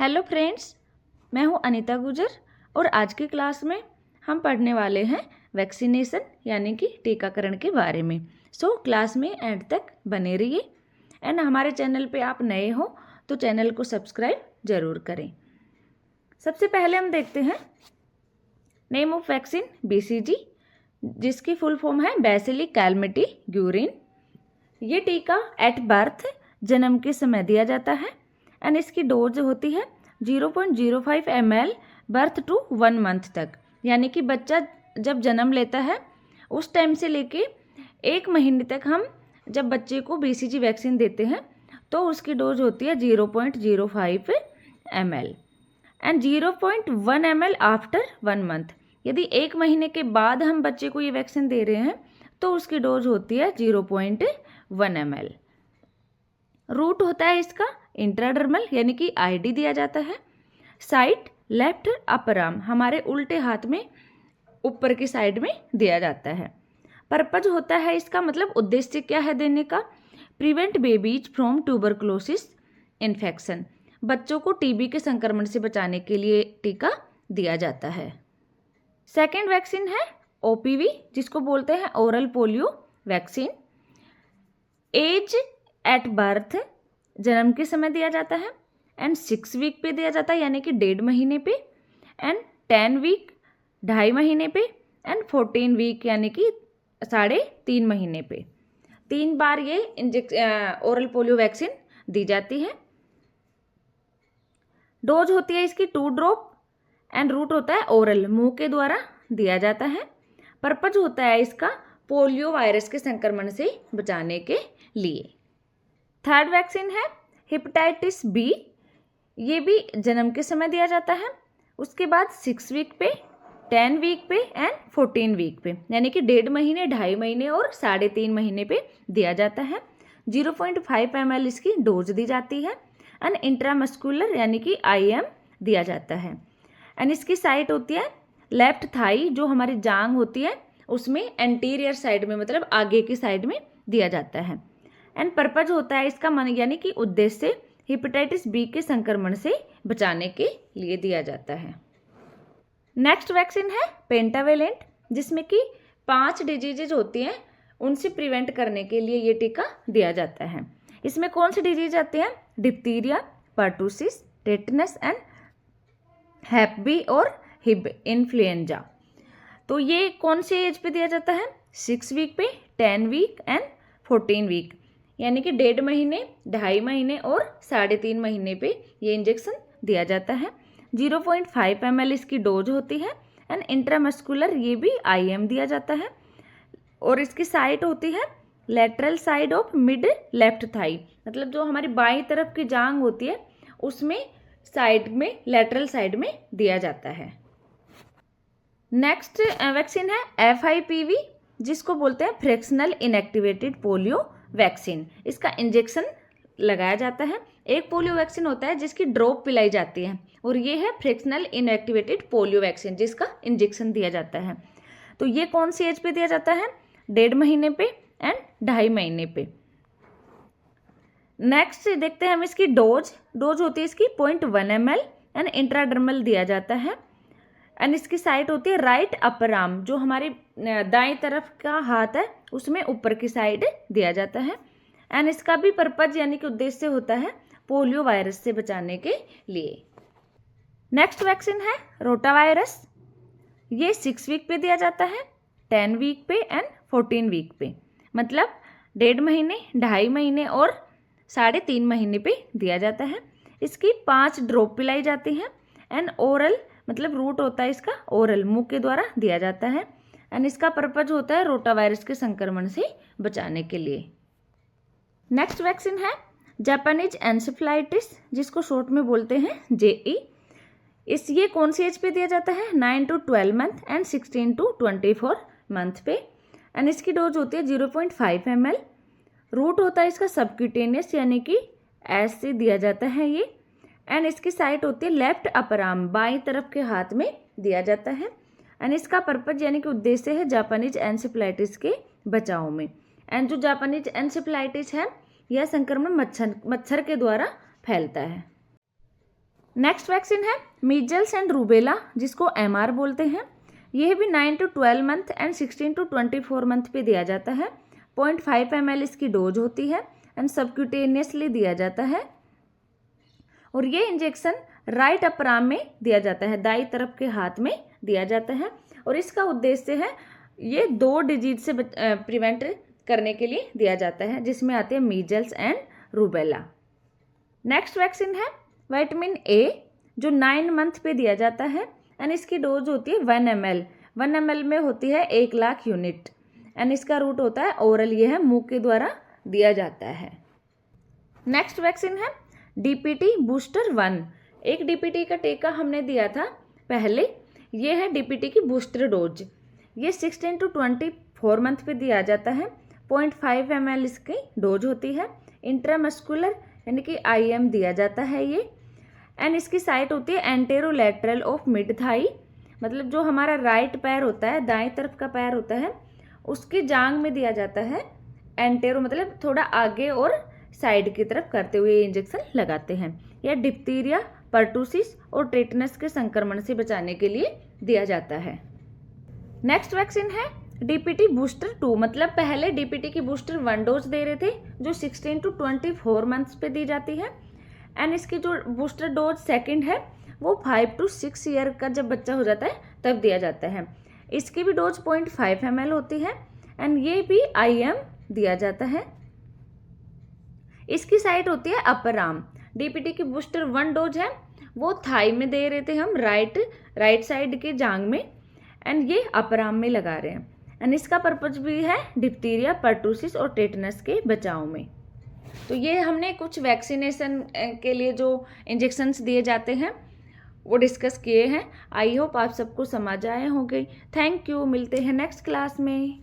Hello friends, मैं हूं अनीता गुजर और आज की क्लास में हम पढ़ने वाले हैं वैक्सीनेशन यानी कि टीकाकरण के बारे में। क्लास में एंड तक बने रहिए एंड हमारे चैनल पे आप नए हो तो चैनल को सब्सक्राइब ज़रूर करें। सबसे पहले हम देखते हैं नेम ऑफ वैक्सीन BCG, जिसकी फुल फॉर्म है बैसिली कैलमेटी ग्यूरिन। ये टीका एट बर्थ जन्म के समय दिया जाता है एंड इसकी डोज होती है 0.05 ml बर्थ टू 1 मंथ तक, यानी कि बच्चा जब जन्म लेता है उस टाइम से लेके 1 महीने तक हम जब बच्चे को BCG वैक्सीन देते हैं तो उसकी डोज होती है 0.05 ml and 0.1 ml after 1 month. यदि 1 महीने के बाद हम बच्चे को ये वैक्सीन दे रहे हैं तो उसकी डोज होती है 0.1 ml। रूट होता है इसका इंट्राडर्मल यानी कि ID दिया जाता है। साइट लेफ्ट अपर आर्म, हमारे उल्टे हाथ में ऊपर की साइड में दिया जाता है। पर्पज होता है इसका, मतलब उद्देश्य क्या है देने का, prevent babies from tuberculosis infection, बच्चों को TB के संक्रमण से बचाने के लिए टीका दिया जाता है। सेकेंड वैक्सीन है OPV, जिसको बोलते हैं oral polio vaccine. Age at birth जन्म के समय दिया जाता है एंड 6 वीक पे दिया जाता है यानी कि 1.5 महीने पे, एंड 10 वीक 2.5 महीने पे, एंड 14 वीक यानी कि 3.5 महीने पे। 3 बार ये ओरल पोलियो वैक्सीन दी जाती है। डोज होती है इसकी 2 ड्रॉप एंड रूट होता है ओरल, मुंह के द्वारा दिया जाता है। पर्पज होता है इसका पोलियो वायरस के संक्रमण से बचाने के लिए। थर्ड वैक्सीन है हेपेटाइटिस B, ये भी जन्म के समय दिया जाता है। उसके बाद 6 वीक पे, 10 वीक पे एंड 14 वीक पे, यानी कि 1.5 महीने 2.5 महीने और 3.5 महीने पे दिया जाता है। 0.5 ml इसकी डोज दी जाती है एंड इंट्रामस्कुलर यानी कि IM दिया जाता है। एंड इसकी साइट होती है लेफ्ट थाई, जो हमारी जांग होती है उसमें एंटीरियर साइड में, मतलब आगे की साइड में दिया जाता है। एंड पर्पज होता है इसका यानी कि उद्देश्य हेपेटाइटिस B के संक्रमण से बचाने के लिए दिया जाता है। नेक्स्ट वैक्सीन है पेंटावेलेंट, जिसमें कि 5 डिजीजेज होती हैं, उनसे प्रिवेंट करने के लिए ये टीका दिया जाता है। इसमें कौन सी डिजीज आती हैं, diphtheria, pertussis, tetanus and hep B और हिब इन्फ्लुएंजा। तो ये कौन से एज पे दिया जाता है, 6 वीक पे, 10 वीक एंड 14 वीक, यानी कि 1.5 महीने 2.5 महीने और 3.5 महीने पे ये इंजेक्शन दिया जाता है। 0.5 ml इसकी डोज होती है एंड इंट्रामस्कुलर ये भी IM दिया जाता है। और इसकी साइट होती है lateral side of mid left thigh, मतलब जो हमारी बाईं तरफ की जांग होती है उसमें साइड में, लेटरल साइड में दिया जाता है। नेक्स्ट वैक्सीन है FIPV, जिसको बोलते हैं फ्रैक्शनल इनएक्टिवेटेड पोलियो वैक्सीन। इसका इंजेक्शन लगाया जाता है। एक पोलियो वैक्सीन होता है जिसकी ड्रॉप पिलाई जाती है और ये है फ्रैक्शनल इनएक्टिवेटेड पोलियो वैक्सीन, जिसका इंजेक्शन दिया जाता है। तो ये कौन सी एज पे दिया जाता है, 1.5 महीने पे एंड 2.5 महीने पे। नेक्स्ट देखते हैं हम इसकी डोज होती है इसकी 0.1 ml एंड इंट्राडर्मल दिया जाता है। एंड इसकी साइट होती है राइट अपर आर्म, जो हमारी दाएं तरफ का हाथ है उसमें ऊपर की साइड दिया जाता है। एंड इसका भी पर्पज यानी कि उद्देश्य होता है पोलियो वायरस से बचाने के लिए। नेक्स्ट वैक्सीन है रोटावायरस, ये 6 वीक पे दिया जाता है, 10 वीक पे एंड 14 वीक पे, मतलब 1.5 महीने 2.5 महीने और 3.5 महीने पे दिया जाता है। इसकी 5 ड्रॉप पिलाई जाती हैं एंड ओरल, मतलब रूट होता है इसका ओरल, मुंह के द्वारा दिया जाता है। एंड इसका पर्पज होता है रोटावायरस के संक्रमण से बचाने के लिए। नेक्स्ट वैक्सीन है जापानीज एन्सेफेलाइटिस, जिसको शॉर्ट में बोलते हैं JE। ये कौन सी एज पे दिया जाता है, 9 to 12 month and 16 to 24 month पे। एंड इसकी डोज होती है 0.5 ml। रूट होता है इसका सबक्यूटेनियस यानी कि ऐसे दिया जाता है ये। एंड इसकी साइट होती है लेफ्ट अपर आर्म, बाईं तरफ के हाथ में दिया जाता है। एंड इसका पर्पज यानी कि उद्देश्य है जापानीज एन्सेफेलाइटिस के बचाव में। एंड जो जापानीज एन्सेफेलाइटिस है यह संक्रमण मच्छर के द्वारा फैलता है। नेक्स्ट वैक्सीन है मीजल्स एंड रूबेला, जिसको MR बोलते हैं। यह भी 9 to 12 month and 16 to 24 month पे दिया जाता है। 0.5 ml इसकी डोज होती है एंड सबक्यूटेनियसली दिया जाता है। और ये इंजेक्शन राइट अपर आर्म में दिया जाता है, दाई तरफ के हाथ में दिया जाता है। और इसका उद्देश्य है ये 2 डिजीज से प्रिवेंट करने के लिए दिया जाता है, जिसमें आते हैं measles and rubella. Next vaccine है विटामिन A, जो 9 मंथ पे दिया जाता है एंड इसकी डोज होती है 1 ml। 1 ml में होती है 1 लाख यूनिट एंड इसका रूट होता है ओरल, ये है मुंह के द्वारा दिया जाता है। नेक्स्ट वैक्सीन है DPT बूस्टर 1। एक DPT का टीका हमने दिया था पहले, ये है DPT की बूस्टर डोज। ये 16 to 24 मंथ पे दिया जाता है। 0.5 ml इसकी डोज होती है। इंट्रामस्कुलर यानी कि IM दिया जाता है ये। एंड इसकी साइट होती है एंटेरोलैटरल ऑफ मिड थाई, मतलब जो हमारा राइट पैर होता है, दाएं तरफ का पैर होता है, उसकी जांग में दिया जाता है। एंटेरो मतलब थोड़ा आगे और साइड की तरफ करते हुए ये इंजेक्शन लगाते हैं। यह डिप्थीरिया, पर्टूसिस और टेटनस के संक्रमण से बचाने के लिए दिया जाता है। नेक्स्ट वैक्सीन है DPT बूस्टर 2, मतलब पहले DPT की बूस्टर 1 डोज दे रहे थे, जो 16 to 24 मंथ्स पे दी जाती है। एंड इसकी जो बूस्टर डोज सेकंड है वो 5 to 6 ईयर का जब बच्चा हो जाता है तब दिया जाता है। इसकी भी डोज 0.5 ml होती है एंड ये भी IM दिया जाता है। इसकी साइट होती है अपर आर्म। DPT की बूस्टर 1 डोज है वो थाई में दे रहे थे हम, राइट साइड के जांग में, एंड ये अपर आर्म में लगा रहे हैं। एंड इसका पर्पज भी है डिप्थीरिया, पर्टूसिस और टेटनस के बचाव में। तो ये हमने कुछ वैक्सीनेशन के लिए जो इंजेक्शन्स दिए जाते हैं वो डिस्कस किए हैं। आई होप आप सबको समझ आए होंगे। थैंक यू, मिलते हैं नेक्स्ट क्लास में।